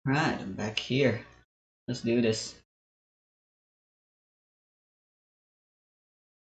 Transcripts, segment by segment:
Right, I'm back here. Let's do this.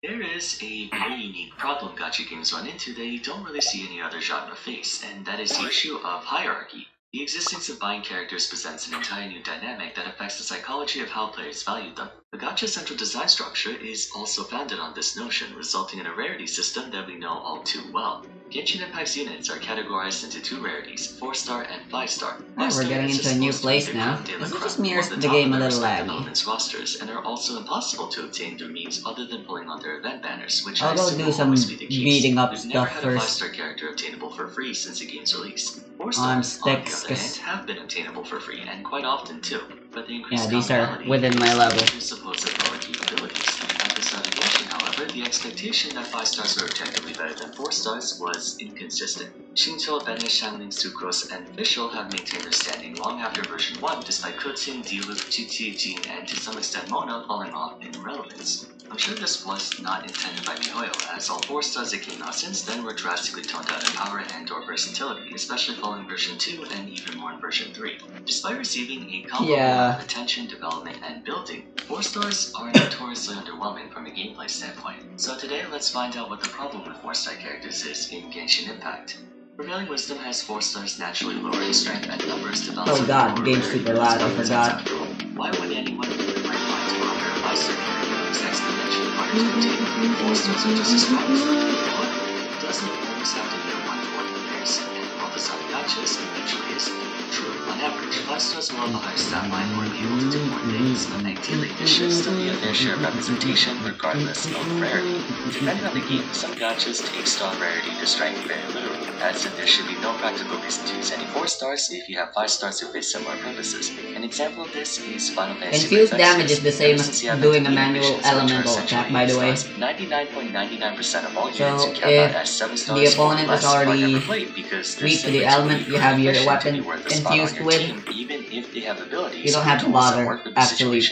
There is a very unique problem gacha games run into that you don't really see any other genre face, and that is the issue of hierarchy. The existence of buying characters presents an entirely new dynamic that affects the psychology of how players value them. The gacha central design structure is also founded on this notion, resulting in a rarity system that we know all too well. Genshin Impact's units are categorized into two rarities, 4-star and 5-star. Alright, we're getting into a new place now. This just mirrors the game a little laggy. Rosters, and are also impossible to obtain through means other than pulling on their event banners, which I'll go do some beating up We've stuff never had a first. 5-star character obtainable for free since the game's release. 4 On stars, on the sticks, other hand, have been obtainable for free, and quite often too. But the increased yeah, these are commonality within my level. supposed lower capabilities. At the start of Genshin, however, the expectation that 5 stars were objectively better than 4 stars was inconsistent. Shincho, Banish, Shangling, Sucrose, and Fischl have maintained their standing long after version 1, despite Kutsin, Diluc, GT, Jin, and to some extent Mona falling off in relevance. I'm sure this was not intended by miHoYo, as all 4 stars that came out since then were drastically toned down in power and/or versatility, especially following version 2 and even more in version 3. Despite receiving a comparable amount of attention, development, and building, 4 stars are notoriously underwhelming from a gameplay standpoint. So today, let's find out what the problem with 4-star characters is in Genshin Impact. Prevailing wisdom has 4 stars naturally lower in strength and numbers to balance. Oh god, the game's super loud, I forgot. Why would anyone really like to offer a 5-star character who's exponentially harder to obtain? 4 stars are just as strong. But it doesn't always have to be a one-to-one comparison, and while the some gachas eventually is true, on average, 5 stars will have a higher stat line or be able to do more things, but ideally, there should still be a fair share of representation regardless of rarity. Depending on the game, some gachas take star rarity to strength very literally, as in there should be no practical reason to use any 4 stars if you have 5 stars who fit similar purposes. An example of this is Final Fantasy. Infused damage is the same as doing a manual elemental attack, by the way. 99.99% of all units So you cap out as 7 stars the opponent is already weak to the element you have your weapon infused with, even if they have abilities, you don't have to bother actually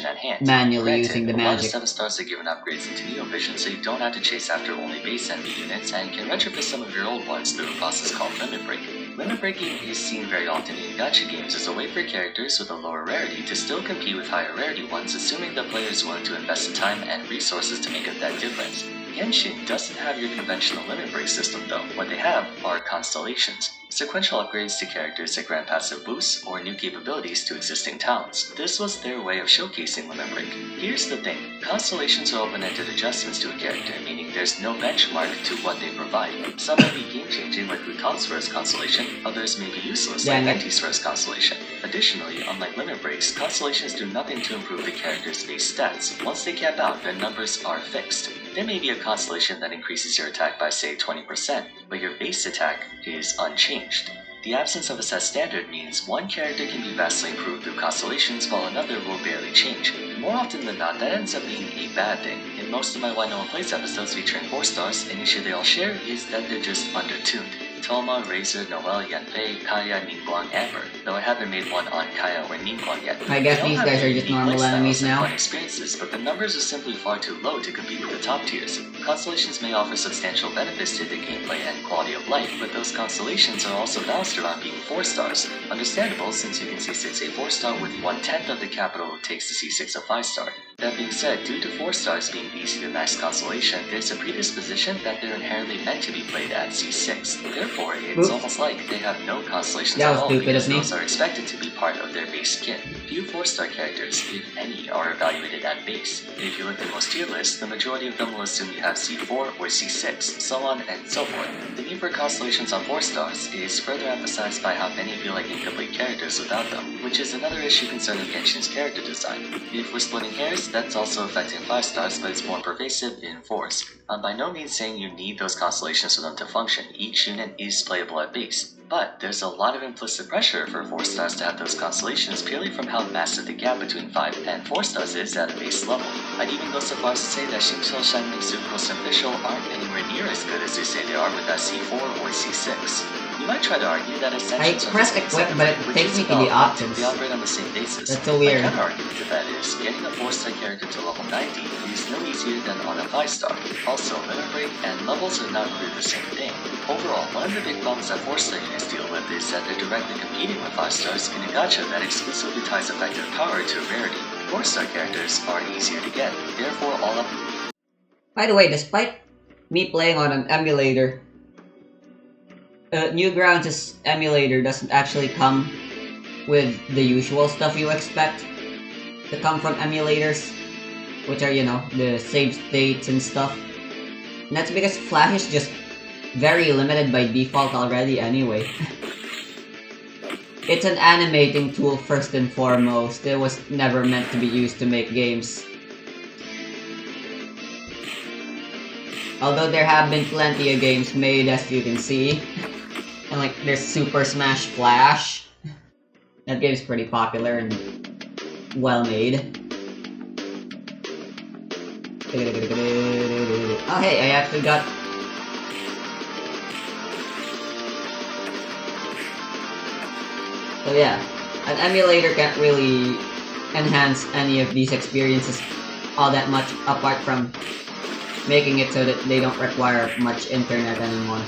manually using the magic. A lot of magic. 7 stars are given upgrades into Neo Vision, so you don't have to chase after only base enemy units, and can retrofit some of your old ones through a process called limit breaking. Limit breaking is seen very often in gacha games as a way for characters with a lower rarity to still compete with higher rarity ones, assuming the player is willing to invest the time and resources to make up that difference. Genshin doesn't have your conventional limit break system though. What they have are constellations, sequential upgrades to characters that grant passive boosts or new capabilities to existing talents. This was their way of showcasing limit break. Here's the thing, constellations are open-ended adjustments to a character, meaning there's no benchmark to what they provide. Some may be game-changing like Lucansfera's constellation, others may be useless like Ventisfera's constellation. Additionally, unlike limit breaks, constellations do nothing to improve the character's base stats. Once they cap out, their numbers are fixed. There may be a constellation that increases your attack by say 20%, but your base attack is unchanged. The absence of a set standard means one character can be vastly improved through constellations while another will barely change. More often than not, that ends up being a bad thing. In most of my Why No One Plays episodes featuring 4 stars, an issue they all share is that they're just undertuned. Toma, Razor, Noel, Yanfei, Kaya, Ningguang, Amber, though I haven't made one on Kaya or Ningguang yet. I guess these guys are just normal enemies now. Fun experiences, but the numbers are simply far too low to compete with the top tiers. Constellations may offer substantial benefits to the gameplay and quality of life, but those constellations are also balanced around being 4 stars. Understandable, since you can C6 a 4 star with 1/10 of the capital it takes to C6 a 5 star. That being said, due to 4 stars being easy to max constellation, there's a predisposition that they're inherently meant to be played at C6. Therefore, it's almost like they have no constellations at all because those are expected to be part of their base kit. Few 4-star characters, if any, are evaluated at base. If you look at most tier lists, the majority of them will assume you have C4 or C6, so on and so forth. The need for constellations on 4 stars is further emphasized by how many feel like incomplete characters without them, which is another issue concerning Genshin's character design. If we're splitting hairs, that's also affecting 5 stars, but it's more pervasive in 4s. I'm by no means saying you need those constellations for them to function. Each unit is playable at base. But there's a lot of implicit pressure for 4 stars to have those constellations purely from how massive the gap between 5 and 4 stars is at a base level. I'd even go so far as to say that Shincho, Shangling, Sucrose, and Fischl aren't anywhere near as good as they say they are with that C4 or C6. You might try to argue that I ascensions are press the same equip, but it which takes is me to a the valid point. options. They operate on the same basis. That's so weird. My counter-argument to that is, getting a 4-star character to level 90 is no easier than on a 5-star. Also, limit break and levels are not really the same thing. Overall, one of the big problems that 4-star units deal with is that they're directly competing with 5-stars in a gacha that exclusively ties effective power to rarity. 4-star characters are easier to get, therefore all up. By the way, despite me playing on an emulator, Newgrounds' emulator doesn't actually come with the usual stuff you expect to come from emulators, which are, the save states and stuff. And that's because Flash is just very limited by default already anyway. It's an animating tool first and foremost. It was never meant to be used to make games. Although there have been plenty of games made, as you can see. And like, there's Super Smash Flash. That game's pretty popular and well made. Oh hey, I actually got... So yeah, an emulator can't really enhance any of these experiences all that much, apart from making it so that they don't require much internet anymore.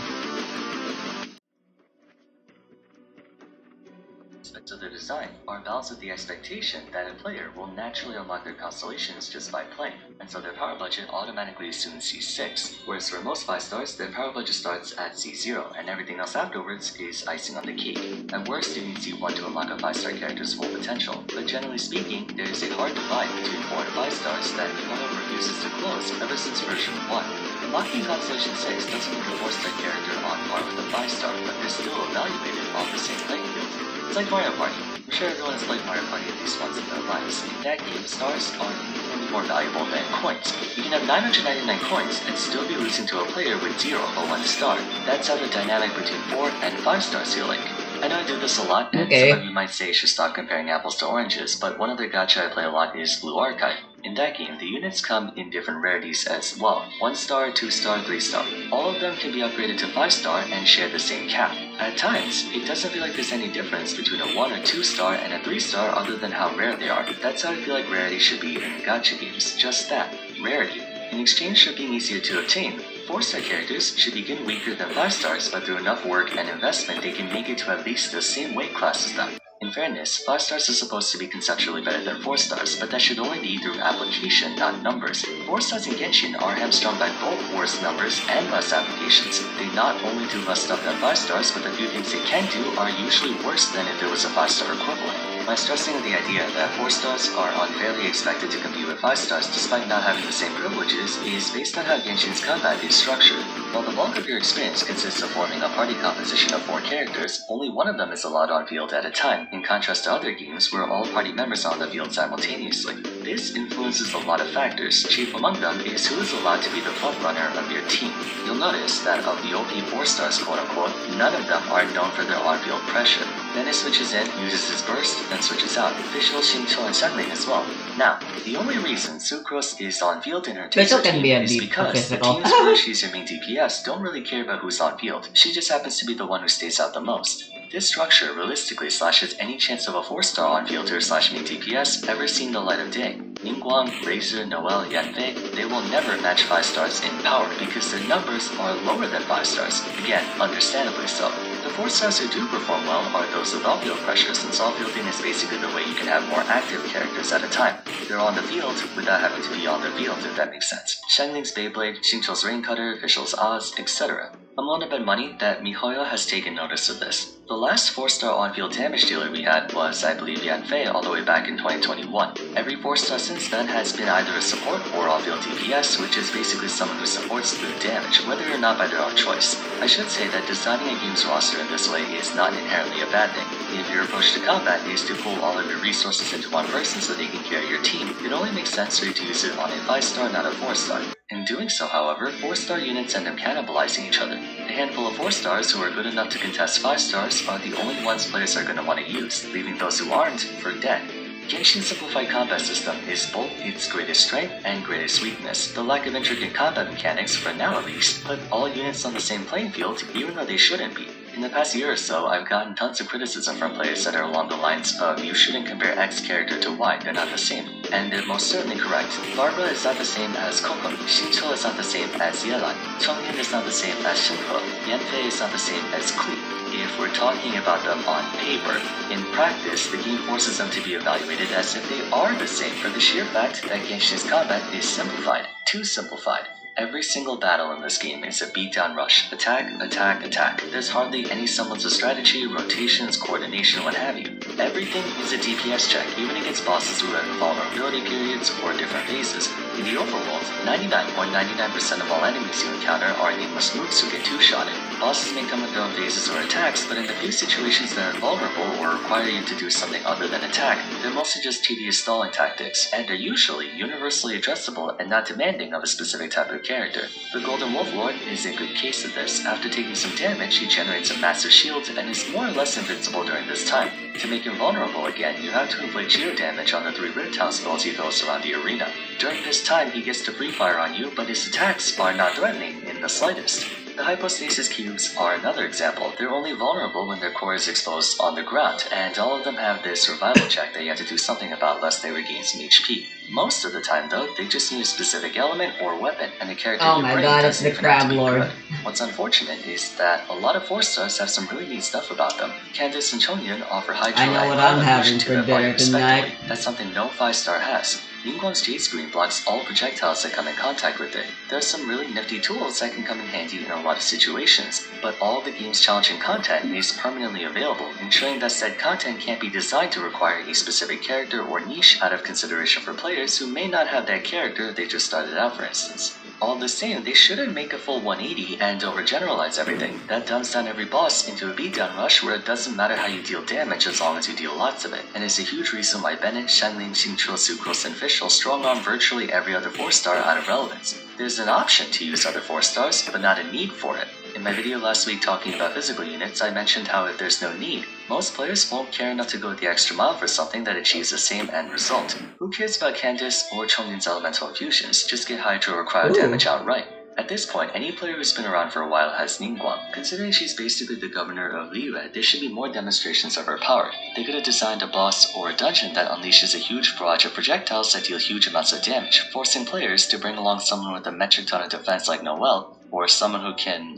Aspects of their design are balanced with the expectation that a player will naturally unlock their constellations just by playing, and so their power budget automatically assumes C6, whereas for most 5-stars, their power budget starts at C0, and everything else afterwards is icing on the cake. At worst, you need C1 to unlock a 5-star character's full potential, but generally speaking, there is a hard divide between 4 and 5 stars that Nintendo refuses to close ever since version 1. Unlocking Constellation 6 doesn't make a 4-star character on par with a 5-star, but they're still evaluated on the same playing field. It's like Mario Party. I'm sure everyone has played Mario Party at least once in their lives. In that game, stars are infinitely more valuable than coins. You can have 999 coins and still be losing to a player with 0 or 1 star. That's how the dynamic between 4 and 5 stars feel like. I know I do this a lot, and some of you might say I should stop comparing apples to oranges, but one other gacha I play a lot is Blue Archive. In that game, the units come in different rarities as well. 1-star, 2-star, 3-star. All of them can be upgraded to 5-star and share the same cap. At times, it doesn't feel like there's any difference between a 1 or 2-star and a 3-star other than how rare they are. That's how I feel like rarity should be in gacha games. Just that, rarity. In exchange for being easier to obtain, 4-star characters should begin weaker than 5-stars, but through enough work and investment they can make it to at least the same weight class as them. In fairness, 5-stars are supposed to be conceptually better than 4-stars, but that should only be through application, not numbers. 4-stars in Genshin are hamstrung by both worse numbers and less applications. They not only do less stuff than 5-stars, but the few things they can do are usually worse than if there was a 5-star equivalent. My stressing of the idea that 4-stars are unfairly expected to compete with 5-stars despite not having the same privileges is based on how Genshin's combat is structured. While the bulk of your experience consists of forming a party composition of 4 characters, only one of them is allowed on field at a time, in contrast to other games where all party members are on the field simultaneously. This influences a lot of factors. Chief among them is who is allowed to be the frontrunner of your team. You'll notice that of the OP 4-stars quote-unquote, none of them are known for their on-field pressure. Then he switches in, uses his burst, then switches out. Fischl, Xingqiu, and Xiangling as well. Now, the only reason Sucrose is on field in her team is because the teams where she's your main DPS don't really care about who's on field. She just happens to be the one who stays out the most. This structure realistically slashes any chance of a 4-star on fielder / main DPS ever seeing the light of day. Ningguang, Razor, Noelle, Yanfei, they will never match 5-stars in power because their numbers are lower than 5-stars. Again, understandably so. The 4-stars who do perform well are those with off-field pressure, since off-fielding is basically the way you can have more active characters at a time. They're on the field without having to be on the field, if that makes sense. Xiangling's Beyblade, Xingqiu's Raincutter, Fischl's Oz, etc. I'm willing to bet money that miHoYo has taken notice of this. The last 4-star on-field damage dealer we had was, I believe, Yanfei all the way back in 2021. Every 4-star since then has been either a support or off-field DPS, which is basically someone who supports the damage, whether or not by their own choice. I should say that designing a game's roster in this way is not inherently a bad thing. If your approach to combat is to pull all of your resources into one person so they can carry your team, it only makes sense for you to use it on a 5-star, not a 4-star. In doing so, however, 4-star units end up cannibalizing each other. A handful of 4-stars who are good enough to contest 5-stars are the only ones players are going to want to use, leaving those who aren't for dead. Genshin's simplified combat system is both its greatest strength and greatest weakness. The lack of intricate combat mechanics, for now at least, put all units on the same playing field even though they shouldn't be. In the past year or so, I've gotten tons of criticism from players that are along the lines of you shouldn't compare X character to Y, they're not the same. And they're most certainly correct. Barbara is not the same as Kokon, Xingqiu is not the same as Yelan, Chongyan is not the same as Shinhe, Yanfei is not the same as Kui. If we're talking about them on paper, in practice, the game forces them to be evaluated as if they are the same for the sheer fact that Genshin's combat is simplified, too simplified. Every single battle in this game is a beatdown rush. Attack, attack, attack. There's hardly any semblance of strategy, rotations, coordination, what have you. Everything is a DPS check, even against bosses who have vulnerability periods or different phases. In the overworld, 99.99% of all enemies you encounter are nameless mooks who get two-shotted. Bosses may come with their own phases or attacks, but in the few situations that are vulnerable or require you to do something other than attack, they're mostly just tedious stalling tactics, and are usually universally addressable and not demanding of a specific type of character. The Golden Wolf Lord is a good case of this. After taking some damage, he generates a massive shield and is more or less invincible during this time. To make him vulnerable again, you have to inflict geo damage on the 3 Red Town spells he throws around the arena. During this time, he gets to free fire on you, but his attacks are not threatening in the slightest. The hypostasis cubes are another example. They're only vulnerable when their core is exposed on the ground, and all of them have this survival check that you have to do something about lest they regain some HP. Most of the time, though, they just need a specific element or weapon, and the character Oh my god, it's the Crab Lord. What's unfortunate is that a lot of 4-stars have some really neat stuff about them. Candace and Chongyun offer Hydro I know what I'm having for dinner tonight. That's something no 5-star has. Ningguang's Jade Screen blocks all projectiles that come in contact with it. There are some really nifty tools that can come in handy in a lot of situations, but all the game's challenging content is permanently available, ensuring that said content can't be designed to require a specific character or niche out of consideration for players who may not have that character they just started out, for instance. All the same, they shouldn't make a full 180 and overgeneralize everything. That dumps down every boss into a beatdown rush where it doesn't matter how you deal damage as long as you deal lots of it, and is a huge reason why Bennett, Shenlin, Xingqiu, Sucrose, and Fischl strong-arm virtually every other 4-star out of relevance. There's an option to use other 4-stars, but not a need for it. In my video last week talking about physical units, I mentioned how if there's no need, most players won't care enough to go the extra mile for something that achieves the same end result. Who cares about Candace or Chongyun's elemental infusions? Just get Hydro or cryo damage outright. At this point, any player who's been around for a while has Ningguang. Considering she's basically the governor of Liyue, there should be more demonstrations of her power. They could have designed a boss or a dungeon that unleashes a huge barrage of projectiles that deal huge amounts of damage, forcing players to bring along someone with a metric ton of defense like Noelle, or someone who can,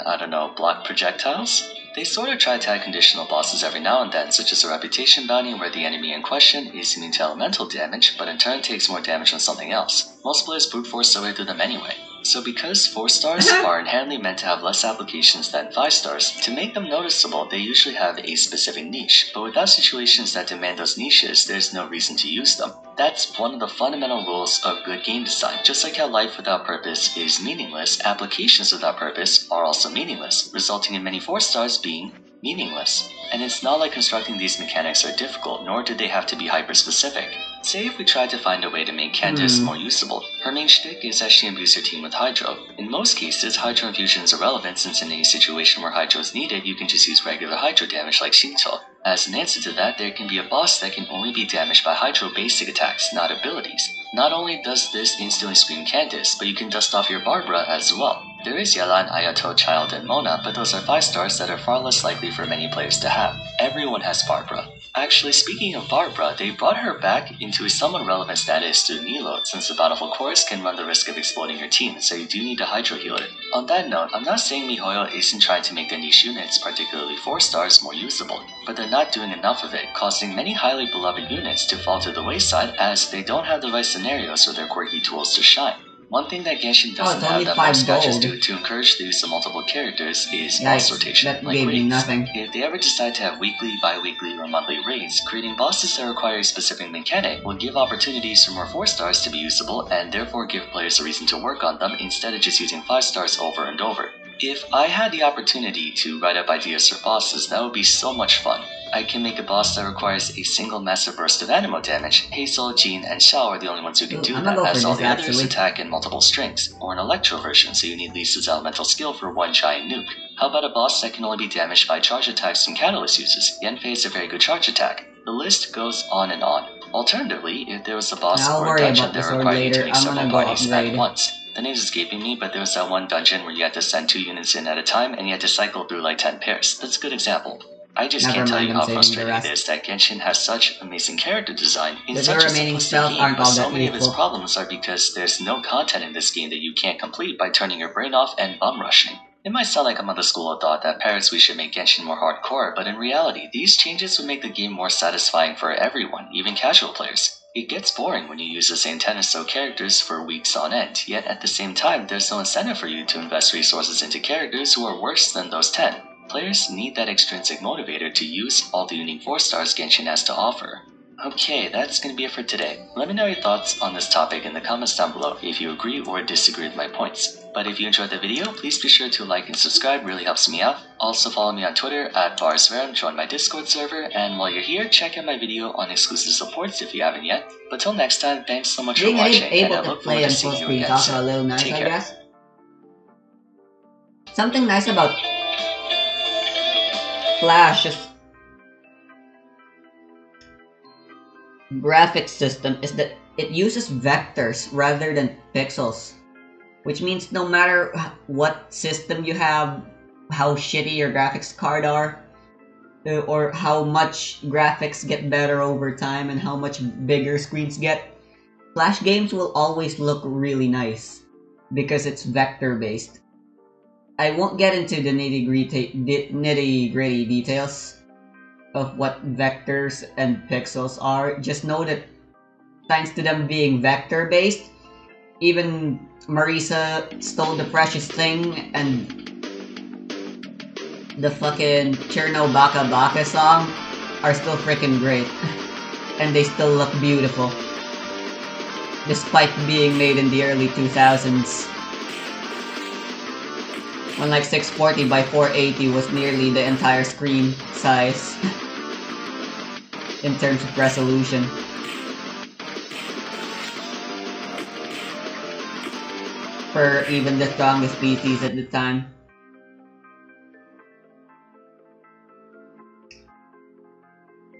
block projectiles? They sort of try to add conditional bosses every now and then, such as a reputation bounty where the enemy in question is immune to elemental damage, but in turn takes more damage than something else. Most players brute force their way through them anyway. So because 4-stars are inherently meant to have less applications than 5-stars, to make them noticeable they usually have a specific niche, but without situations that demand those niches, there's no reason to use them. That's one of the fundamental rules of good game design. Just like how life without purpose is meaningless, applications without purpose are also meaningless, resulting in many 4-stars being meaningless. And it's not like constructing these mechanics are difficult, nor do they have to be hyper-specific. Say if we tried to find a way to make Candace more usable. Her main shtick is that she imbues her team with Hydro. In most cases, Hydro infusion is irrelevant since in any situation where Hydro is needed, you can just use regular Hydro damage like Xingqiu. As an answer to that, there can be a boss that can only be damaged by Hydro basic attacks, not abilities. Not only does this instantly scream Candace, but you can dust off your Barbara as well. There is Yelan, Ayato, Child, and Mona, but those are 5-stars that are far less likely for many players to have. Everyone has Barbara. Actually, speaking of Barbara, they brought her back into a somewhat relevant status to Nilo, since the Bountiful Chorus can run the risk of exploding your team, so you do need a Hydro healer. On that note, I'm not saying MiHoYo isn't trying to make their niche units, particularly 4-stars, more usable, but they're not doing enough of it, causing many highly beloved units to fall to the wayside as they don't have the right scenarios for their quirky tools to shine. One thing that Genshin doesn't have that most gachas do to encourage the use of multiple characters is boss rotation, like raids. If they ever decide to have weekly, bi-weekly, or monthly raids, creating bosses that require a specific mechanic will give opportunities for more 4-stars to be usable and therefore give players a reason to work on them instead of just using 5-stars over and over. If I had the opportunity to write up ideas for bosses, that would be so much fun. I can make a boss that requires a single massive burst of animo damage. Hazel, Jean, and Xiao are the only ones who can do that, as all the others attack in multiple strings. Or an electro version, so you need Lisa's elemental skill for one giant nuke. How about a boss that can only be damaged by charge attacks from Catalyst uses? Yanfei is a very good charge attack. The list goes on and on. Alternatively, if there was a boss or a dungeon that required you to make several parties at once, The name's escaping me, but there was that one dungeon where you had to send 2 units in at a time and you had to cycle through like 10 pairs. That's a good example. I just Never can't tell mind, you I'm how saving the frustrating it rest. is that Genshin has such amazing character design in The such a remaining simplistic spells game, aren't but all so that many of its useful. problems are because there's no content in this game that you can't complete by turning your brain off and bum rushing. It might sound like I'm of the school of thought that parrots we should make Genshin more hardcore, but in reality, these changes would make the game more satisfying for everyone, even casual players. It gets boring when you use the same 10 or so characters for weeks on end, yet at the same time, there's no incentive for you to invest resources into characters who are worse than those 10. Players need that extrinsic motivator to use all the unique 4 stars Genshin has to offer. Okay, that's gonna be it for today. Let me know your thoughts on this topic in the comments down below if you agree or disagree with my points. But if you enjoyed the video, please be sure to like and subscribe, really helps me out. Also follow me on Twitter at @BarsVerum, join my Discord server, and while you're here, check out my video on exclusive supports if you haven't yet. But till next time, thanks so much for Being watching, and able I to look play forward on to full seeing you screen is again also a soon. little nice, Take I care. guess. Something nice about Flash's graphics system is that it uses vectors rather than pixels, which means no matter what system you have, how shitty your graphics card are, or how much graphics get better over time and how much bigger screens get, Flash games will always look really nice because it's vector based. I won't get into the nitty gritty details of what vectors and pixels are. Just know that thanks to them being vector based, even Marisa Stole the Precious Thing and the fucking Cherno Baka Baka song are still freaking great. And they still look beautiful. Despite being made in the early 2000s. When like 640 by 480 was nearly the entire screen size. In terms of resolution. For even the strongest PCs at the time.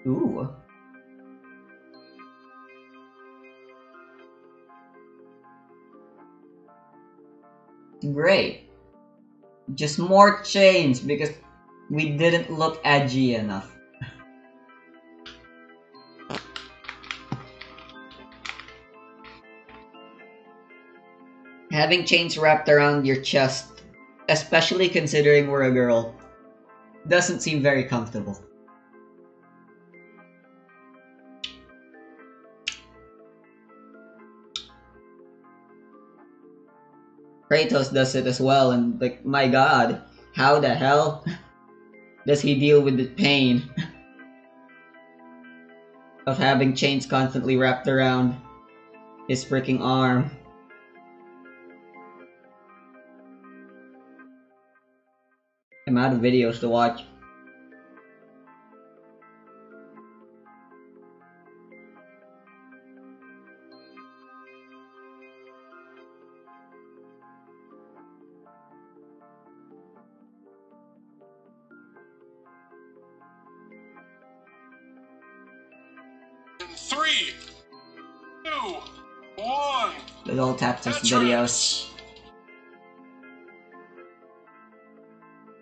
Ooh. Great. Just more chains because we didn't look edgy enough. Having chains wrapped around your chest, especially considering we're a girl, doesn't seem very comfortable. Kratos does it as well, and like, my god, how the hell does he deal with the pain of having chains constantly wrapped around his freaking arm? I'm out of videos to watch. In 3, 2, 1. Good old Tetris Tetris. videos.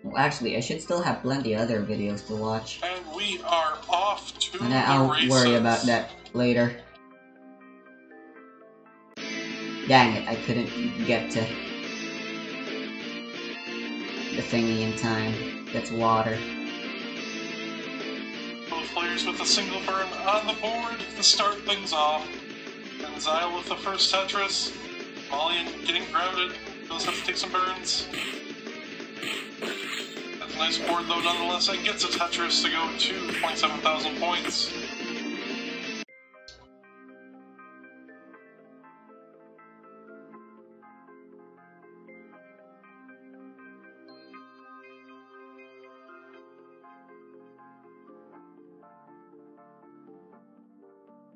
Well, actually, I should still have plenty other videos to watch. And we are off to And the I'll races. worry about that later. Dang it, I couldn't get to the thingy in time. That's water. Both players with a single burn on the board to start things off. And Zyle with the first Tetris. Molly getting grounded. Does have to take some burns. That's a nice board though nonetheless, and gets a Tetris to go to 27,000 points.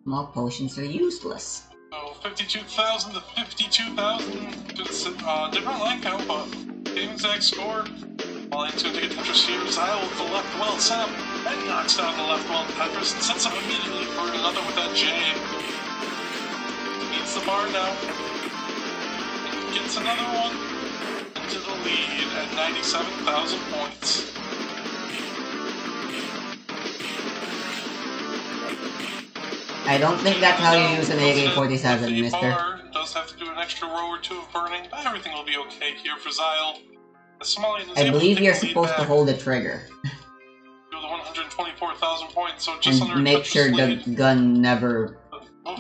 More potions are useless. So 52,000 to 52,000. Different line count, but same exact score. Molly's going to take a Tetris here. Zyle with the left well set up and knocks down the left well Tetris and sets up immediately for another with that J. Needs the bar now. gets another one into the lead at 97,000 points. I don't think that's how you use an AK-47, The mister. bar does have to do an extra row or two of burning, but everything will be okay here for Zyle. The Somalian is I able believe to you're take the lead supposed to back hold the trigger. to the 124,000 points, so just under a And make Tetris sure the lead. gun never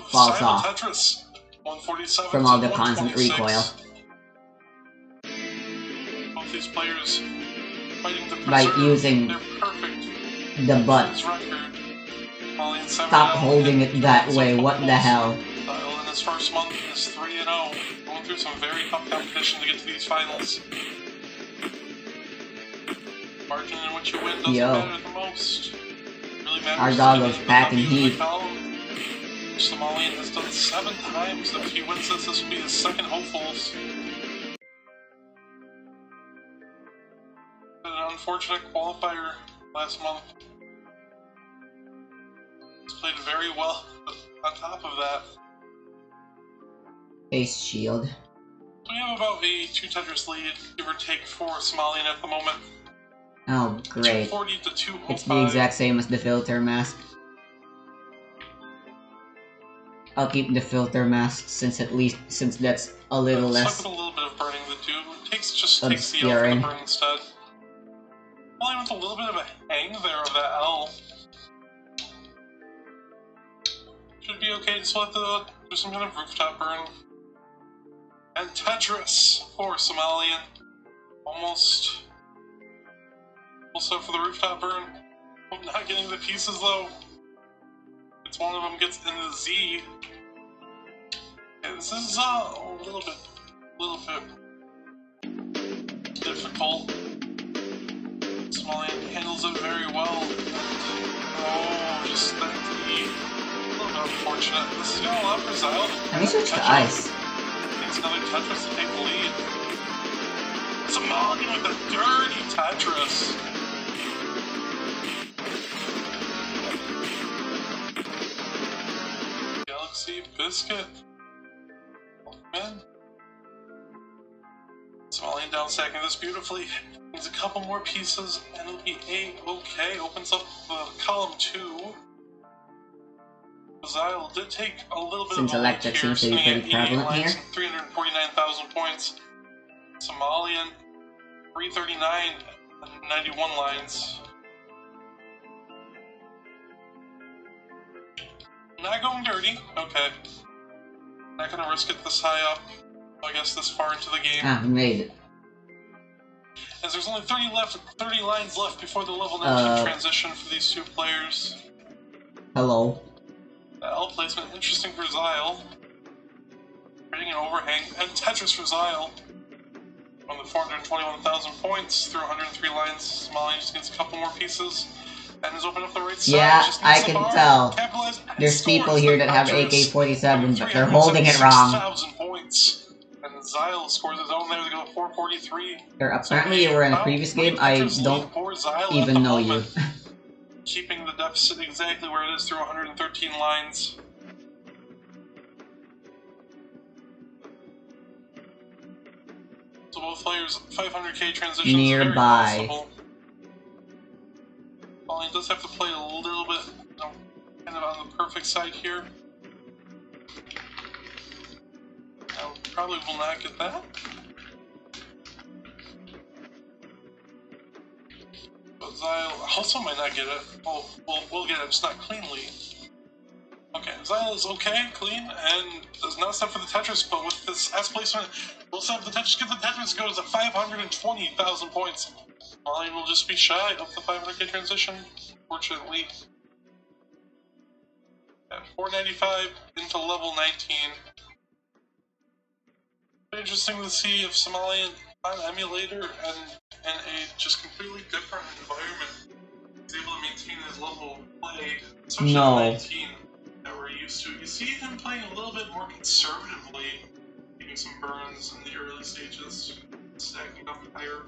falls Simon off Tetris, 147 from all to the constant 126. recoil. Both these players fighting to By preserve using their perfect the butt. record. Somalian 7-0 Stop holding it that and way, what the hell? Zyle in his first month is 3-0, going through some very tough competition to get to these finals. Margin in which you win doesn't matter the most. It really matters Our goggles packing heat. Somalian has done 7 times. If he wins this, this will be his second hopefuls. An unfortunate qualifier last month. He's played very well, but on top of that, Face shield. we have about a 2 Tetris lead, give or take, for Somalian at the moment. Oh, great. 240 to 205. It's the exact same as the filter mask. I'll keep the filter mask since that's a little less Stuck with a little bit of burning to do. Takes the L for obscuring. the burn instead. Well, with a little bit of a hang there of that L. Should be okay, just let the do some kind of rooftop burn. And Tetris for Somalian. Almost up for the rooftop burn. Not getting the pieces though. It's one of them gets in the Z. Yeah, this is a little bit difficult. Somalian handles it very well. Oh, just that D. A little bit unfortunate. This is gonna allow for Zyle to Let me switch to ice. It's another Tetris to take the lead. Somalian with a dirty Tetris. Galaxy Biscuit. Oh, man. Somalian down stacking this beautifully. Needs a couple more pieces and it'll be A-okay. Opens up column 2. Zyle did take a little bit Since of a electric lead here, seems to be sitting pretty at 88 prevalent lines here. and 349,000 points. Somalian 339 and 91 lines. Not going dirty. Okay. Not gonna risk it this high up. I guess this far into the game. Ah, we made it. As there's only 30 lines left before the level 19 transition for these two players. Hello. The L placement, interesting for Zyle. Creating an overhang, and Tetris for Zyle. On the 421,000 points through 103 lines, Somalian just needs a couple more pieces. And has opened up the right side. Yeah, just I needs the can bar, tell. capitalize, and There's scores people here the that have Tetris. AK-47, but they're holding it wrong. 376,000 points. And Zyle scores his own there to go 443. Apparently you were in a previous game, I don't even know you. Keeping the deficit exactly where it is through 113 lines. So both players 500k transitions Nearby. very possible. Well, he does have to play a little bit, kind of on the perfect side here. Now, probably will not get that. But Zyle also might not get it. Well, we'll get it, just not cleanly. Okay, Zyle is okay, clean, and does not step for the Tetris, but with this S placement, we'll step for the Tetris, get the Tetris, goes to 520,000 points. Somalian will just be shy of the 500k transition, fortunately. At 495 into level 19. Interesting to see if Somalian on emulator and in a just completely different environment is able to maintain his level of play, especially at 19 that we're used to. You see him playing a little bit more conservatively, taking some burns in the early stages, stacking up higher.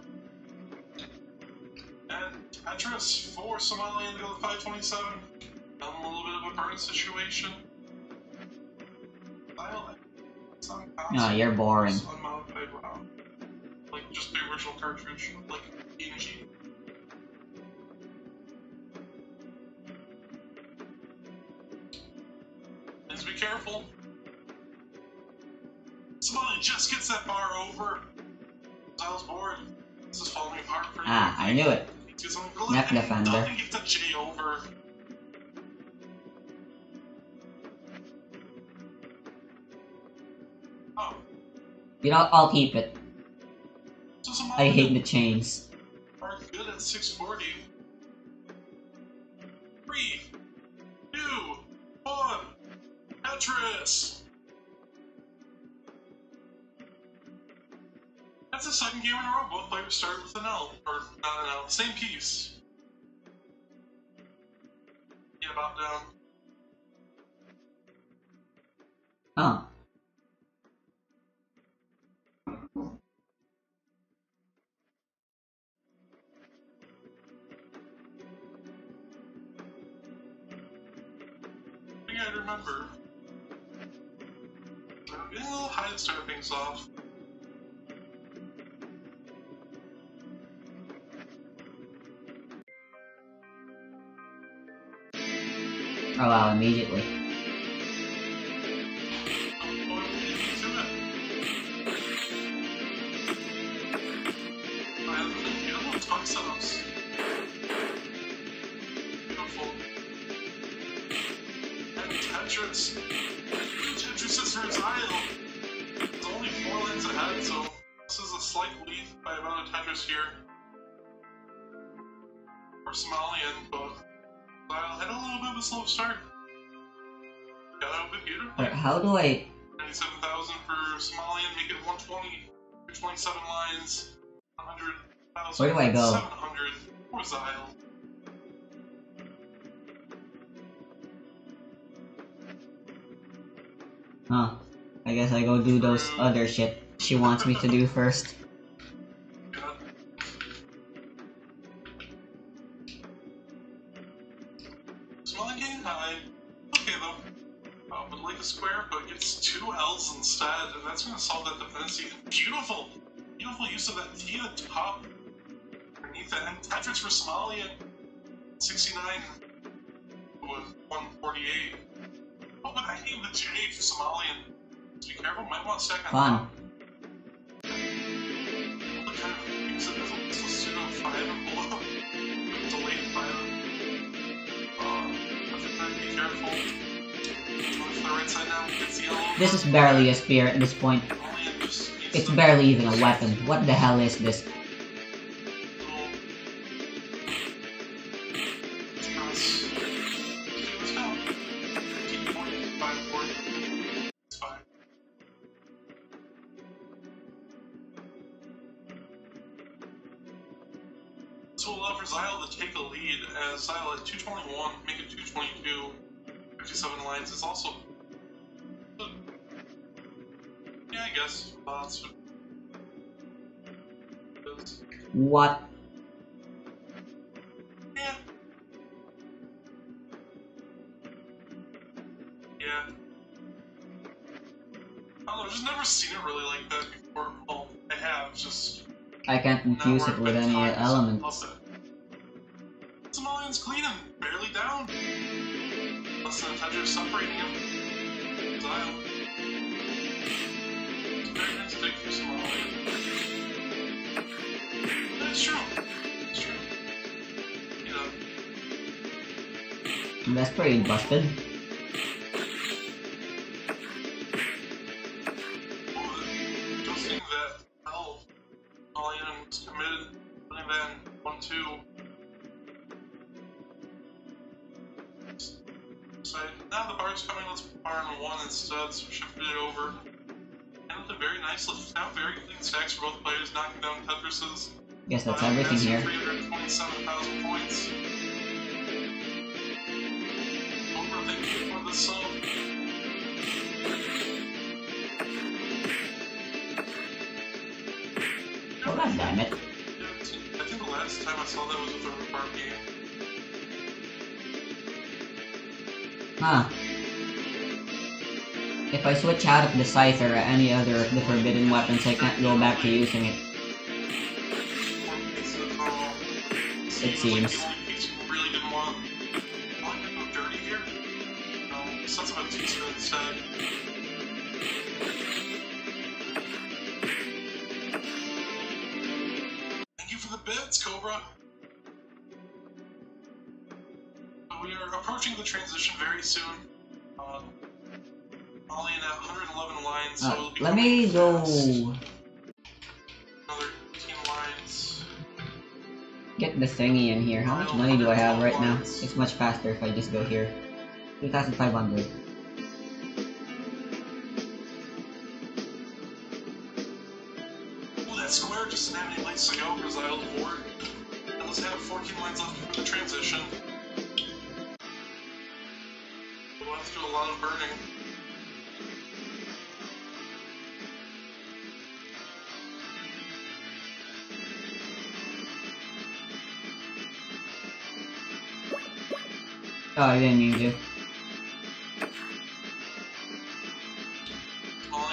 And Tetris for Somalian to go to 527. A little bit of a burn situation. No, you're boring. original cartridge, like game sheet. Please be careful. Somebody just gets that bar over. I was bored. This is falling apart for you. Ah, I knew it. Neck defender. Nothing get the J over. Oh. You know, I'll keep it. So I hate the chains. Are good at 640. 3, 2, 1. Tetris. That's the second game in a row. Both players start with an L, or not an L. Same piece. Yeah, about down. Oh. I think I remember. I'm getting a little high to start things off. Oh wow, immediately. Beautiful tuck setups. Beautiful. And Tetris. Tetris is versatile. It's only 4 lanes ahead, so this is a slight lead by about a Tetris here. For Somalian, but I'll hit a little bit of a slow start. Got out a bit beautifully. But how do I... 97,000 for Somalian, make it 120 for 27 lines. 100,000. Where do I go? 700 for Zyle. Huh. I guess I go do those other shit she wants me to do first. Somalian getting high. Okay though. Would like a square, but gets 2 L's instead, and that's going to solve that dependency. Beautiful! Beautiful use of that T at top. Underneath that, and Tetris for Somalian. 69 with 148. Oh, but I need the J for Somalian. So be careful, might want to stack on Fun. top. What kind of use it as a pseudo 5 and below? Delayed 5. I think that be careful. Going for the right side now, gets the yellow. This is barely a spear at this point. Somalian just needs It's to barely even a weapon. What the hell is this? So we'll allow for Zyle to take a lead as Zyle at 221, make it 222, 57 lines is also... Yeah, I guess. That's what it is. What? Yeah. Yeah. I don't know, I've just never seen it really like that before. Well, I have, just... I can't confuse it with any elements. Somalian's clean and barely down. Less than a Tetris separating him. Zyle. It's a very nice dig for Somalian. But it's true. It's true. You know. That's pretty busted. Adjusting that health. Somalian was committed. Putting that in 1-2. So now the bar's coming, let's put bar in 1 instead, so shifted it over. And with a very nice lift, now very clean stacks for both players, knocking down Tetrises. Guess that's everything here. 327,000 points. Overthinking for the sub. Oh god damn it. I think the last time I saw that was with a bar game. Huh. If I switch out of the Scyther or any other of the forbidden weapons, I can't go back to using it. it seems. Like the only piece you really didn't want. I can go dirty here. No, sets up a teaser instead. Thank you for the bits, Cobra. We are approaching the transition very soon. Only in 111 lines, so it'll be let me go. Another 15 lines. Get the thingy in here. How much money do I have right now? It's much faster if I just go here. 2,500. Oh, that square just didn't have any places to go because I held forward. And let's have 14 lines left for the transition. We'll have to do a lot of burning. Oh, I didn't need you. Both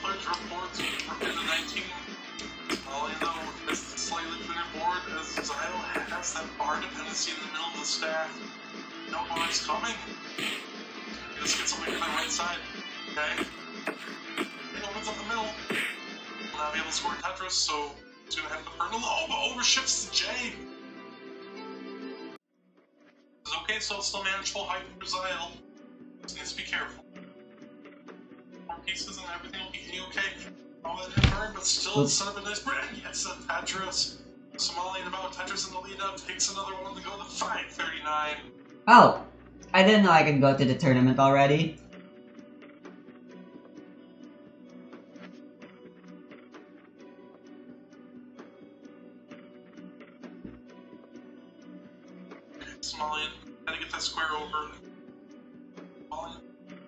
players reports in the 19. Though, is the slightly thinner board as Zylo has that bar dependency in the middle of the stack. No bar's coming. This gets away from the right side. Okay? It opens up the middle. Will not be able to score Tetris, so it's gonna have to burn a low, but overshifts to J. It's okay, so it's still manageable height for Zylo. Just needs to be careful. More pieces and everything will be okay. All that didn't burn, but still set up a nice burn. Yes, a Tetris. Somalian about Tetris in the lead up takes another one to go to 539. Oh! I didn't know I could go to the tournament already. Somalian had to get that square over. Somalian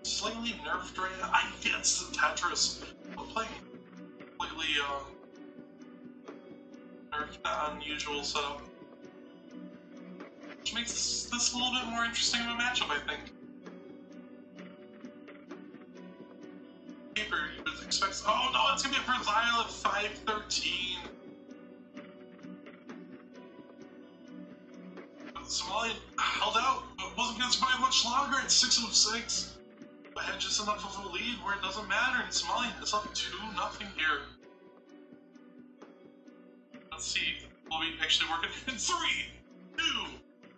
slightly nerfed right now. I guess the Tetris. I'm playing completely nerfed, unusual setup. Which makes this a little bit more interesting of a matchup, I think. Paper, you would expect. Oh no, it's gonna be a Brazil at 513. Somalian held out, but wasn't going to survive much longer at 606. But had just enough of a lead where it doesn't matter, and Somalian is up 2-0 here. Let's see, will we actually work it in 3, 2,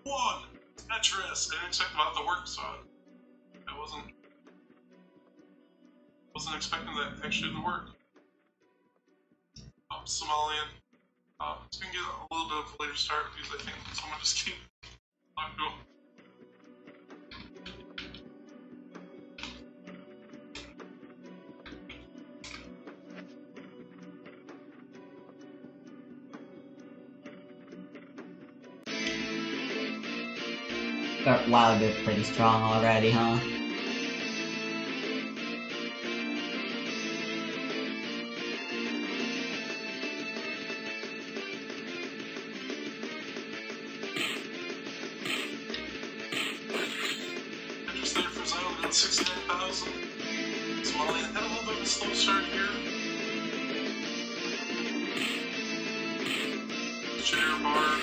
1, Tetris. I didn't expect about to work, so I wasn't expecting that actually to work. Somalian. It's going to get a little bit of a later start because I think someone just came. Go. Wow, they're pretty strong already, huh? Just there for Zylo, about 69,000. Somalian had a little bit of a slow start here. Chair bar.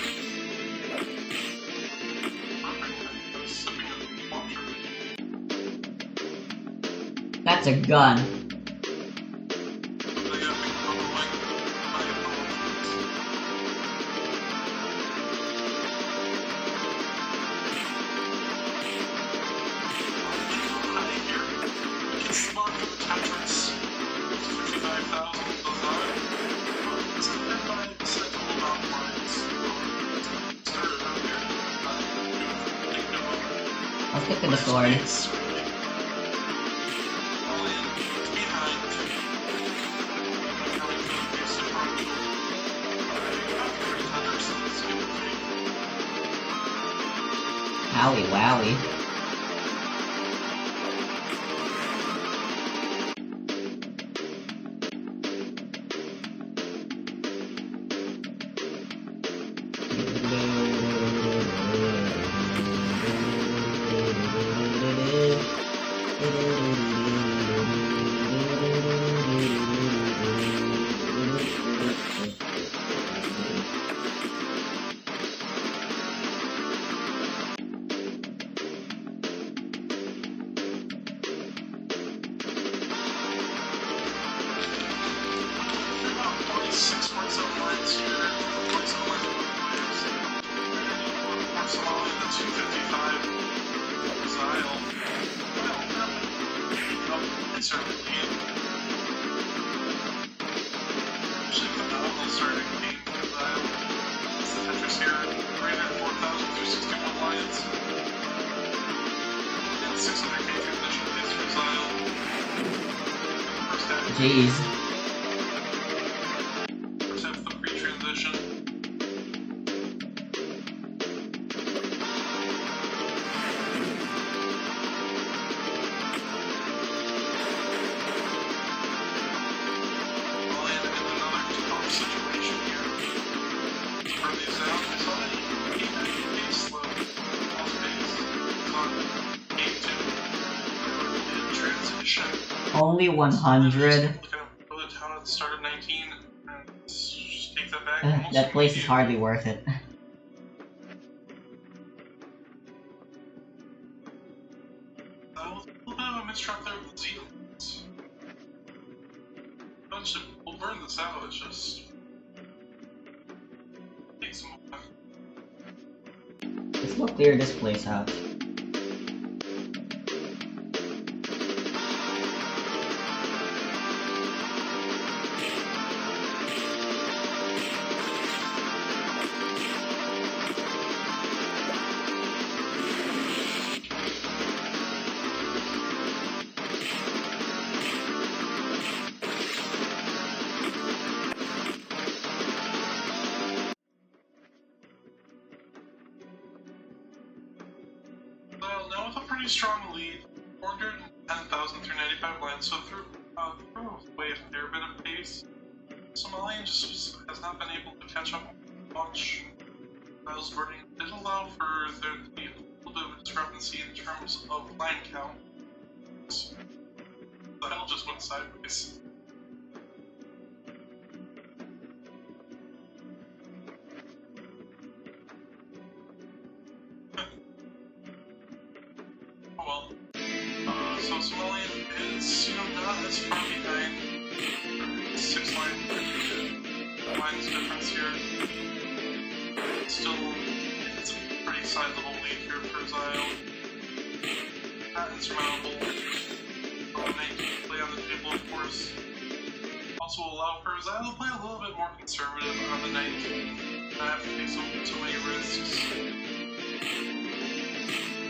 Sipping of water. That's a gun. I'll stick to the sword. Howie wowie. 6.7 lines here, 4.7 lines both ways. For Somalia, the 255 Zile. Well, it's early lead. Actually, phenomenal starting game for Zile. It's the Tetris here, 304,361 lions. And 600k transition plays for Zile. First half. Jeez. First half of the pre-transition. Situation here. From these out, it's on an E90 base load. Off base. It's on E2. In transition. Only 100? Look at the town at the start of 19 and just take that back. That place is hardly worth it. With a little bit of a misdrop there with the Zeals. Eventually, we'll burn this out, it's just... Take some more. Let's go clear this place out. Well, now with a pretty strong lead, 410,395 lines, so through a way a fair bit of pace. Somalian just has not been able to catch up much. Miles burning did allow for there to be a little bit of a discrepancy in terms of line count. The hell just went sideways. Oh well. So Somalian is, not as far behind. 6 lines difference here. Still, it's a pretty sizable lead here for Zile. Not insurmountable. 19 play on the table, of course. Also allow for Zile to play a little bit more conservative on the 19. Not have to take so many risks.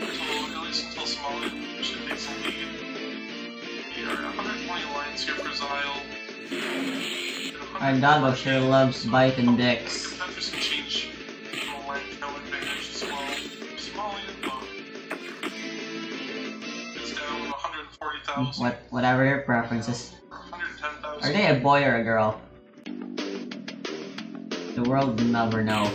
At least until Somalia should take some lead. We are 120 lines here for Zile. Our doggo sure loves biting dicks. The Tetris can change the line count advantage as well. Somalia, it's down 140,000. Whatever their preferences. 110,000. Are they a boy or a girl? The world will never know.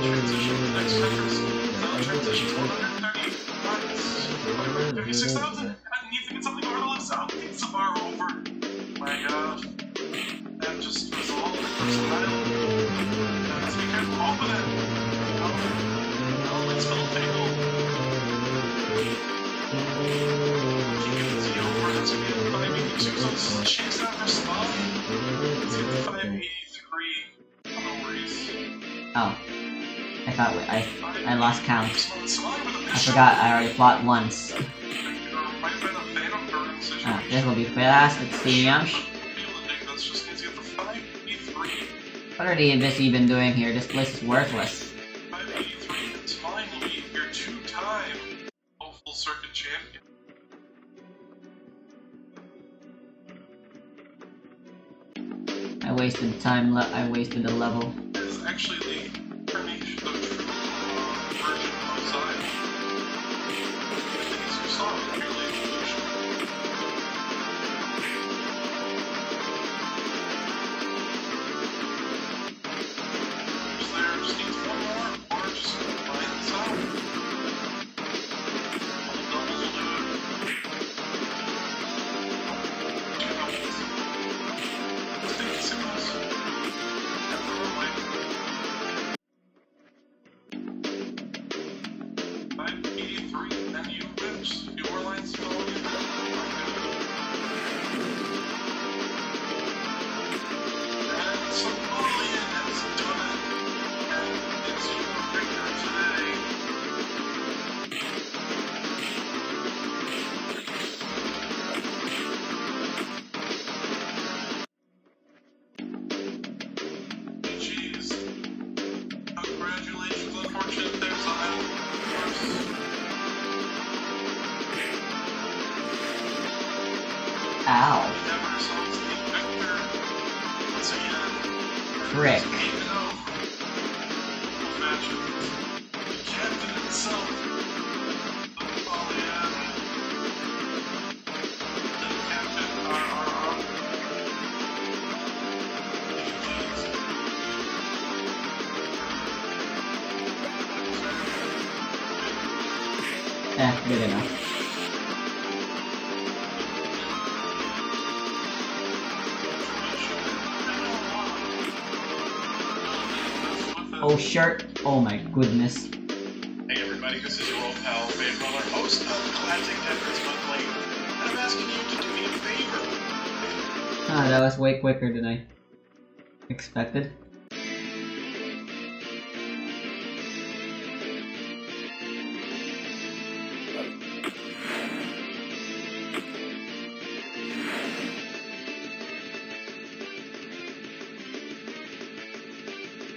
Transition to the next Tetris. Now transition to 130 lines. 136,000. And you think it's something over the lips out? It's the bar over. My god. That just resolved the first mile. Let's be careful. Open it. No, let's still fail. Keeping the Z over. That's gonna be a 582. So let's chase after Spawn. Let's get the 583. No worries. Oh. I thought I lost count. I forgot I already fought once. This will be fast, let's see. What are the Abyss even doing here? This place is worthless. 583 and Smine will be your 2-time hopeful circuit champion. I wasted time, I wasted a level. It is actually the incarnation, the true version of Zion. I think it's you saw it, purely evolution. Slayer just needs one more, or just buy this out. All the doubles will do it. 2 doubles. Let's take the singles. Frick. Even though fashion, the captain himself, oh yeah, the captain, Good enough. Oh, shirt. Oh my goodness. Hey everybody, this is your old pal, Ray Muller, host of Classic Efforts Monthly, and I'm asking you to do me a favor. Ah, that was way quicker than I expected.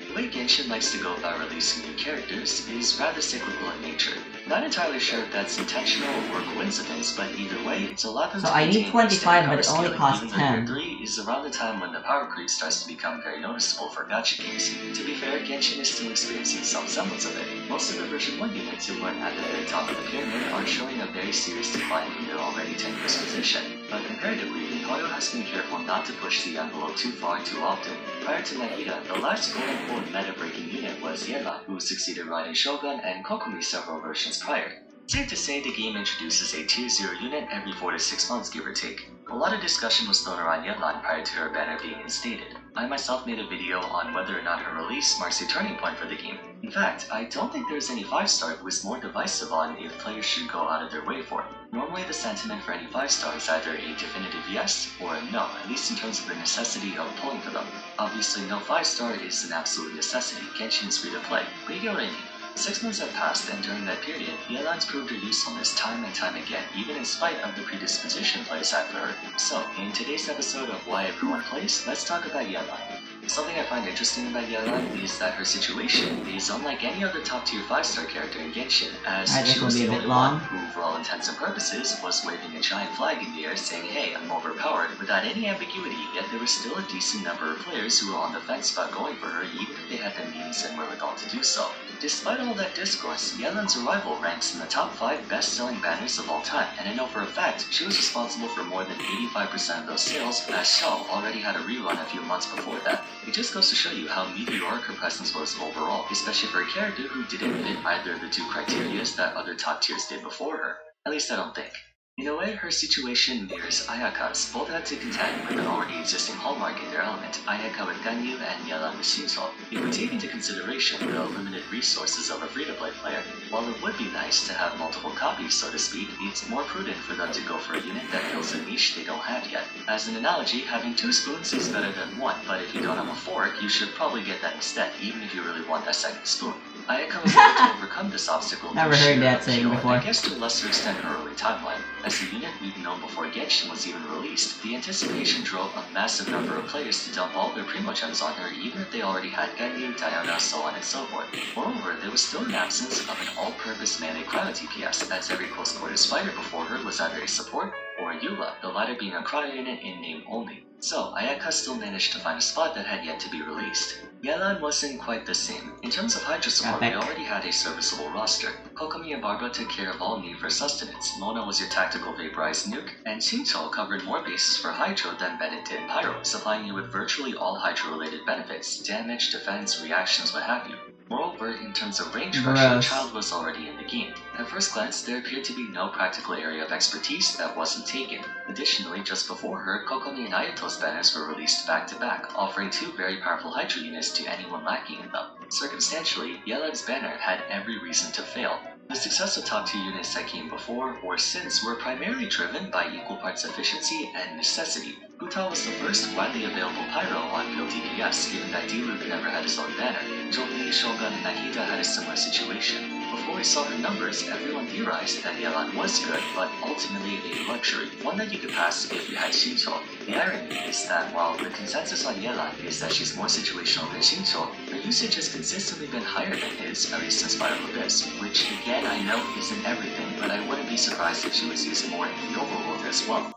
The way Genshin likes to go about releasing new characters is rather cyclical in nature. Not entirely sure if that's intentional or coincidence, but either way, it's a lot of So I need 25, but it only costs 10. 3 is around the time when the power creep starts to become very noticeable for gacha games. To be fair, Genshin is still experiencing some semblance of it. Most of the version 1 units who weren't at the very top of the pyramid are showing a very serious decline from their already tenuous position. But comparatively, Nintendo has been careful not to push the envelope too far too often. Prior to Nahida, the last quote-unquote meta-breaking unit was Yelan, who succeeded Raiden Shogun and Kokumi several versions prior. Safe to say the game introduces a tier 0 unit every 4 to 6 months, give or take. A lot of discussion was thrown around Yelan prior to her banner being instated. I myself made a video on whether or not her release marks a turning point for the game. In fact, I don't think there's any 5-star who is more divisive on if players should go out of their way for it. Normally the sentiment for any 5-star is either a definitive yes or a no, at least in terms of the necessity of pulling for them. Obviously no 5-star is an absolute necessity, Genshin is free to play, but you get what I mean. 6 months have passed, and during that period, Yelan's proved her usefulness time and time again, even in spite of the predisposition players had for her. So, in today's episode of Why Everyone Plays, let's talk about Yelan. Something I find interesting about Yelan is that her situation is unlike any other top-tier 5-star character in Genshin, as she was the only one who, for all intents and purposes, was waving a giant flag in the air saying, hey, I'm overpowered, without any ambiguity, yet there was still a decent number of players who were on the fence about going for her even if they had the means and wherewithal to do so. Despite all that discourse, Yelan's arrival ranks in the top 5 best-selling banners of all time, and I know for a fact she was responsible for more than 85% of those sales, as Shell already had a rerun a few months before that. It just goes to show you how meteoric her presence was overall, especially for a character who didn't fit either of the two criterias that other top tiers did before her. At least I don't think. In a way, her situation mirrors Ayaka's. Both had to contend with an already existing hallmark in their element, Ayaka with Ganyu and Yelan with Shinzo. If we take into consideration the limited resources of a free-to-play player, while it would be nice to have multiple copies, so to speak, it's more prudent for them to go for a unit that fills a niche they don't have yet. As an analogy, having 2 spoons is better than 1, but if you don't have a fork, you should probably get that instead, even if you really want that second spoon. Ayaka was able to overcome this obstacle. Never heard that saying before. I guess to a lesser extent her early timeline. As the unit we've known before Genshin was even released, the anticipation drove a massive number of players to dump all their Primogems on her even if they already had Ganyu, Diana, so on and so forth. Moreover, there was still an absence of an all-purpose melee cryo TPS, as every close quarters fighter before her was either a support or a Eula, the latter being a cryo unit in name only. So, Ayaka still managed to find a spot that had yet to be released. Yelan wasn't quite the same. In terms of Hydra support, we already had a serviceable roster. Kokomi and Barbara took care of all need for sustenance, Mona was your tactical vaporized nuke, and Shinto covered more bases for Hydro than Bennett did Pyro, supplying you with virtually all Hydro-related benefits, damage, defense, reactions, what have you. Moreover, in terms of range pressure, Child was already in the game. At first glance, there appeared to be no practical area of expertise that wasn't taken. Additionally, just before her, Kokomi and Ayato's banners were released back-to-back, offering 2 very powerful Hydro units to anyone lacking in them. Circumstantially, Yelan's banner had every reason to fail. The success of top-tier units that came before or since were primarily driven by equal parts efficiency and necessity. Buta was the first widely available Pyro on field DPS, given that D-Luke never had his own banner. Jokini, Shogun, and Nahida had a similar situation. Before we saw her numbers, everyone theorized that Yelan was good, but ultimately a luxury, one that you could pass if you had Shinto. The irony is that while the consensus on Yelan is that she's more situational than Shinto, her usage has consistently been higher than his, at least since Fire Abyss, which again I know isn't everything, but I wouldn't be surprised if she was used more in the overworld as well.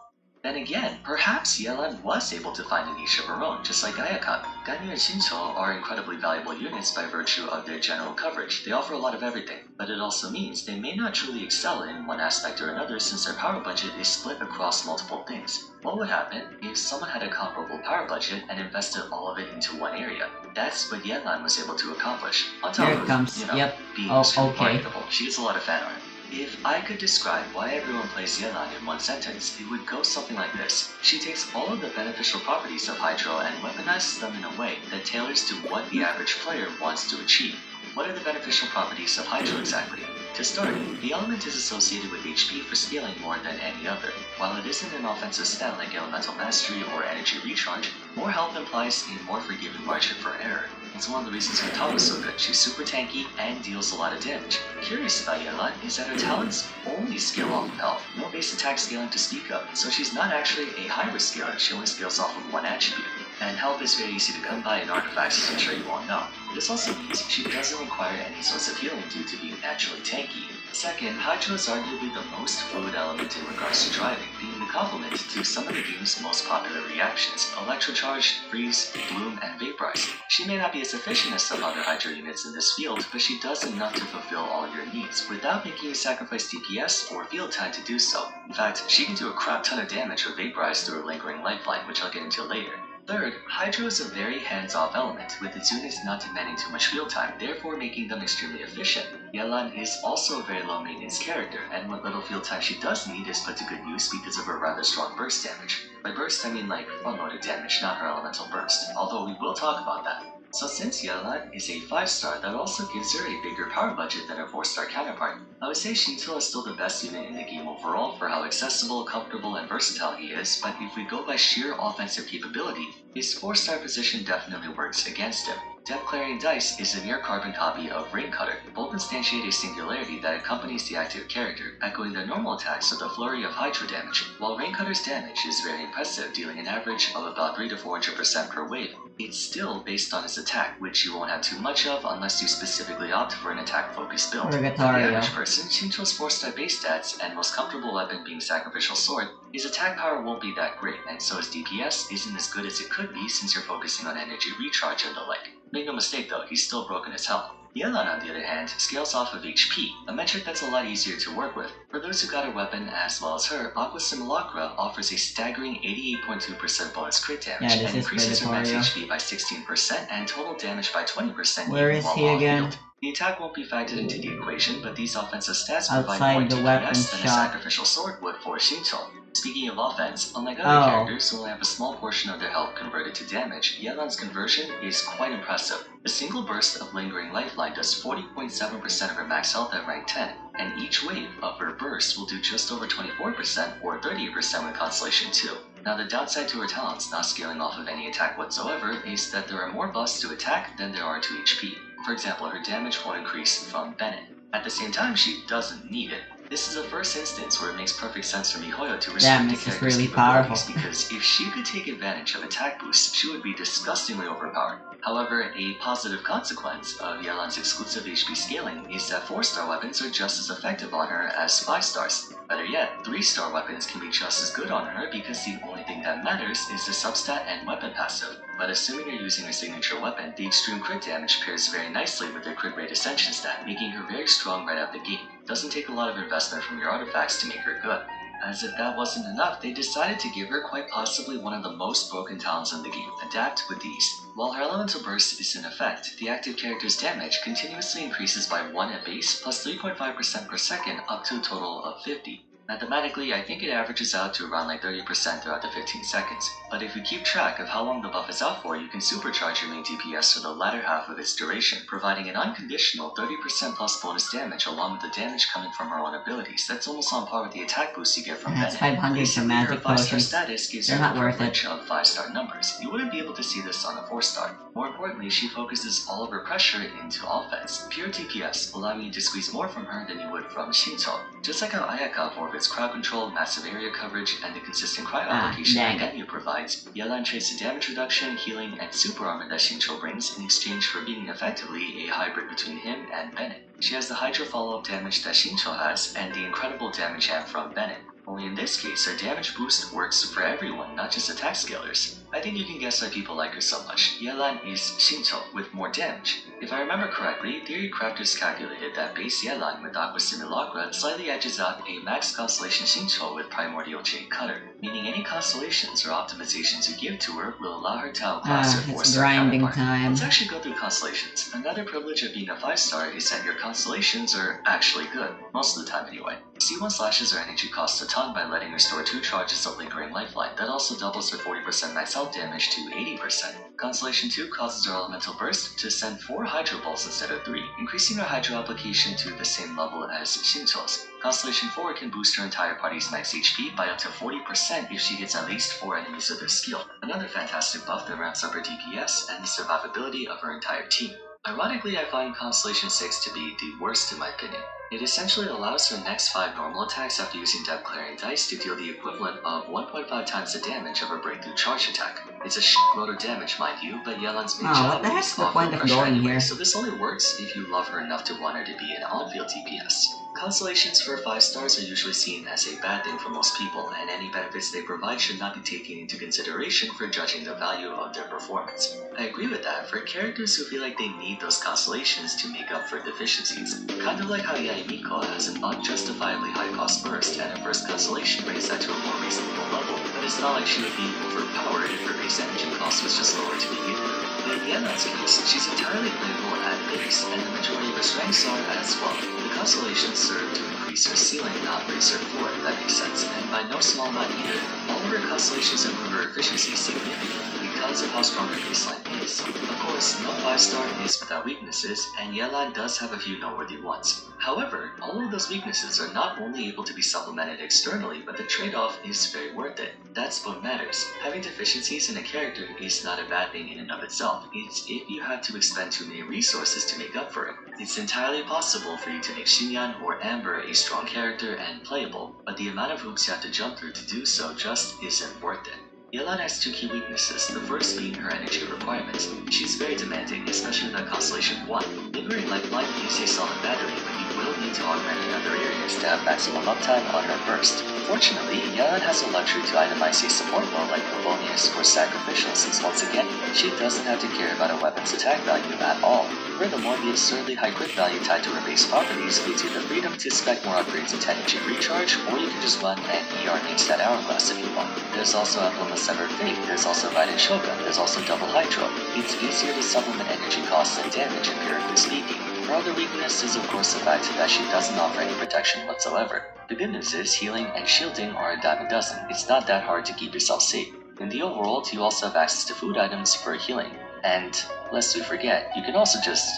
Then again, perhaps Yelan was able to find a niche of her own, just like Ayaka. Ganyu and Shincho are incredibly valuable units by virtue of their general coverage. They offer a lot of everything, but it also means they may not truly excel in one aspect or another since their power budget is split across multiple things. What would happen if someone had a comparable power budget and invested all of it into one area? That's what Yelan was able to accomplish. On top Here it of, comes. Yep. being Oh, extremely okay. marketable, she gets a lot of fan art. If I could describe why everyone plays Yelan in one sentence, it would go something like this. She takes all of the beneficial properties of Hydro and weaponizes them in a way that tailors to what the average player wants to achieve. What are the beneficial properties of Hydro exactly? To start, the element is associated with HP for scaling more than any other. While it isn't an offensive stat like Elemental Mastery or Energy Recharge, more health implies a more forgiving margin for error. It's one of the reasons her talent is so good. She's super tanky and deals a lot of damage. Curious about Yelan is that her talents only scale off of health, no base attack scaling to speak of, so she's not actually a high-risk scaler, she only scales off of one attribute. And health is very easy to come by in artifacts, as I'm sure you all know. This also means she doesn't require any sorts of healing due to being naturally tanky. Second, Hydro is arguably the most fluid element in regards to driving, being the complement to some of the game's most popular reactions: Electrocharge, Freeze, Bloom, and Vaporize. She may not be as efficient as some other Hydro units in this field, but she does enough to fulfill all your needs without making you sacrifice DPS or field time to do so. In fact, she can do a crap ton of damage with Vaporize through a lingering lifeline, which I'll get into later. Third, Hydro is a very hands-off element, with its units not demanding too much field time, therefore making them extremely efficient. Yelan is also a very low-maintenance character, and what little field time she does need is put to good use because of her rather strong burst damage. By burst, I mean like front-loaded damage, not her elemental burst, although we will talk about that. So since Yelan is a 5-star, that also gives her a bigger power budget than her 4-star counterpart. I would say Shinto is still the best unit in the game overall for how accessible, comfortable, and versatile he is, but if we go by sheer offensive capability, his 4-star position definitely works against him. Death Clarion Dice is a near carbon copy of Rain Cutter. Both instantiate a singularity that accompanies the active character, echoing their normal attacks of the flurry of Hydro damage. While Rain Cutter's damage is very impressive, dealing an average of about 3 to 400% per wave, it's still based on his attack, which you won't have too much of unless you specifically opt for an attack-focused build. For the average person, Shinto's 4-star base stats and most comfortable weapon being Sacrificial Sword, his attack power won't be that great, and so his DPS isn't as good as it could be since you're focusing on energy recharge and the like. Make no mistake though, he's still broken as hell. Yelan, on the other hand, scales off of HP, a metric that's a lot easier to work with. For those who got her weapon as well as her, Aqua Simulacra offers a staggering 88.2% bonus crit damage and increases her max HP by 16% and total damage by 20% Where is he again? The attack won't be factored into the equation, but these offensive stats provide more DPS than a Sacrificial Sword would for Shinto. Speaking of offense, unlike other characters who only have a small portion of their health converted to damage, Yelan's conversion is quite impressive. A single burst of Lingering Lifeline does 40.7% of her max health at rank 10, and each wave of her burst will do just over 24% or 38% with Constellation 2. Now the downside to her talents not scaling off of any attack whatsoever is that there are more buffs to attack than there are to HP. For example, her damage won't increase from Bennett. At the same time, she doesn't need it. This is the first instance where it makes perfect sense for MiHoYo to restrict the character's capabilities, because if she could take advantage of attack boosts, she would be disgustingly overpowered. However, a positive consequence of Yelan's exclusive HP scaling is that 4-star weapons are just as effective on her as 5-stars. Better yet, 3-star weapons can be just as good on her because the only thing that matters is the substat and weapon passive. But assuming you're using her signature weapon, the extreme crit damage pairs very nicely with her crit rate ascension stat, making her very strong right out the gate. Doesn't take a lot of investment from your artifacts to make her good. As if that wasn't enough, they decided to give her quite possibly one of the most broken talents in the game, Adapt with Ease. While her elemental burst is in effect, the active character's damage continuously increases by 1 at base plus 3.5% per second up to a total of 50. Mathematically, I think it averages out to around like 30% throughout the 15 seconds. But if you keep track of how long the buff is out for, you can supercharge your main DPS for the latter half of its duration, providing an unconditional 30% plus bonus damage along with the damage coming from her own abilities. That's almost on par with the attack boost you get from Bennett. 500 for magic potions. Status gives They're her not the worth privilege it. of 5-star numbers. You wouldn't be able to see this on a 4-star. More importantly, she focuses all of her pressure into offense. Pure DPS, allowing you to squeeze more from her than you would from Shinto. Just like how Ayaka forfeits crowd control, massive area coverage, and the consistent cryo application that Ganyu provides, Yelan trades the damage reduction, healing, and super armor that Shincho brings in exchange for being effectively a hybrid between him and Bennett. She has the Hydro follow-up damage that Shincho has, and the incredible damage amp from Bennett. Only in this case, her damage boost works for everyone, not just attack scalers. I think you can guess why people like her so much. Yelan is Shinto with more damage. If I remember correctly, theory crafters calculated that base Yelan with Aqua Simulacra slightly edges out a max constellation Shinto with Primordial Jade Cutter, meaning any constellations or optimizations you give to her will allow her to outclass her 4-star it's grinding counterpart. time. Let's actually go through constellations. Another privilege of being a 5-star is that your constellations are actually good, most of the time anyway. C1 slashes her energy cost a ton by letting her store 2 charges of Lingering Lifeline. That also doubles her 40% max health damage to 80%. Constellation 2 causes her Elemental Burst to send 4 Hydro Balls instead of 3, increasing her Hydro application to the same level as Shinto's. Constellation 4 can boost her entire party's max HP by up to 40% if she hits at least 4 enemies with her skill. Another fantastic buff that ramps up her DPS and the survivability of her entire team. Ironically, I find Constellation 6 to be the worst in my opinion. It essentially allows her next 5 normal attacks after using Depth Clearing Dice to deal the equivalent of 1.5 times the damage of her Breakthrough Charge attack. It's a shitload of damage, mind you, but Yelan's main job what the heck's is the off-field point of pressure going anyway, here? so this only works if you love her enough to want her to be an on-field DPS. Constellations for 5 stars are usually seen as a bad thing for most people, and any benefits they provide should not be taken into consideration for judging the value of their performance. I agree with that for characters who feel like they need those constellations to make up for deficiencies. Kind of like how Yaimiko has an unjustifiably high cost burst, and her first constellation raised that to a more reasonable level, but it's not like she would be overpowered if her base energy cost was just lower to begin with. In Yena's case, she's entirely playable at base, and the majority of her strengths are as well. The constellations serve to increase her ceiling, not raise her floor, if that makes sense, and by no small amount either. All of her constellations improve her efficiency significantly because of how strong her baseline is. Of course, no 5-star is without weaknesses, and Yelan does have a few noteworthy ones. However, all of those weaknesses are not only able to be supplemented externally, but the trade-off is very worth it. That's what matters. Having deficiencies in a character is not a bad thing in and of itself. It's if you have to expend too many resources to make up for it. It's entirely possible for you to make Xinyan or Amber a strong character and playable, but the amount of hoops you have to jump through to do so just isn't worth it. Yelan has 2 key weaknesses, the first being her energy requirements. She's very demanding, especially the Constellation 1. Lingering Lifeline is a solid battery, but you will need to augment in other areas to have maximum uptime on her burst. Fortunately, Yelan has the luxury to itemize a support bow like Pavonius or Sacrificial, since once again, she doesn't have to care about a weapon's attack value at all. Furthermore, the absurdly high crit value tied to her base properties gives you the freedom to spec more upgrades in 10 energy recharge, or you can just run an ER next at Hourglass if you want. There's also Emblem of Severed Fate, there's also Vident Shogun, there's also Double Hydro. It's easier to supplement energy costs and damage empirically speaking. Her other weakness is of course the fact that she doesn't offer any protection whatsoever. The good news is healing and shielding are a dime a dozen. It's not that hard to keep yourself safe. In the overworld, you also have access to food items for healing. And, lest we forget, you can also just,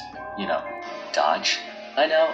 dodge. I know,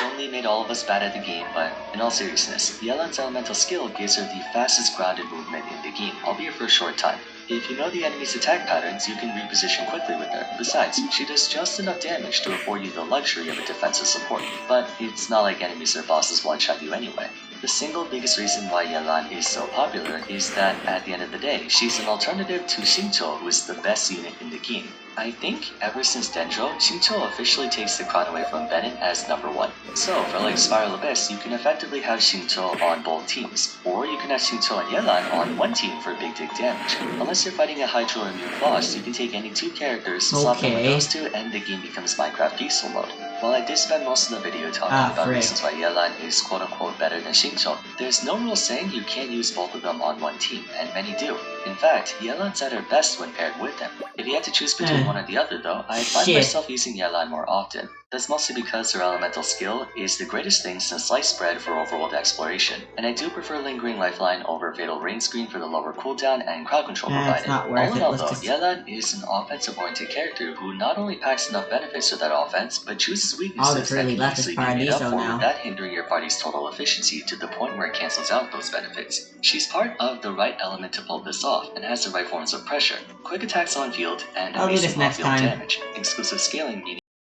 Zhongli made all of us bad at the game, but in all seriousness, Yelan's elemental skill gives her the fastest grounded movement in the game, albeit for a short time. If you know the enemy's attack patterns, you can reposition quickly with her. Besides, she does just enough damage to afford you the luxury of a defensive support. But it's not like enemies or bosses one-shot you anyway. The single biggest reason why Yelan is so popular is that, at the end of the day, she's an alternative to Shinto, who is the best unit in the game. I think, ever since Dendro, Shinto officially takes the crown away from Bennett as number 1. So, for like Spiral Abyss, you can effectively have Shinto on both teams, or you can have Shinto and Yelan on one team for big damage. Unless you're fighting a Hydro or Mute boss, you can take any 2 characters, swap them with those 2, and the game becomes Minecraft peaceful mode. While I did spend most of the video talking about reasons why Yelan is quote-unquote better than Shinto, there's no rule saying you can't use both of them on one team, and many do. In fact, Yelan's at her best when paired with them. If you had to choose between one or the other though, I find myself using Yelan more often. That's mostly because her elemental skill is the greatest thing since Sliced Bread for overworld exploration, and I do prefer Lingering Lifeline over Fatal Rain Screen for the lower cooldown and crowd control provided. All in all though, Yelan is an offensive-oriented character who not only packs enough benefits for that offense, but chooses weaknesses that can easily be made up for without hindering your party's total efficiency to the point where it cancels out those benefits. She's part of the right element to pull this off, and has the right forms of pressure, quick attacks on field, and amazing off-field damage. Exclusive scaling meaning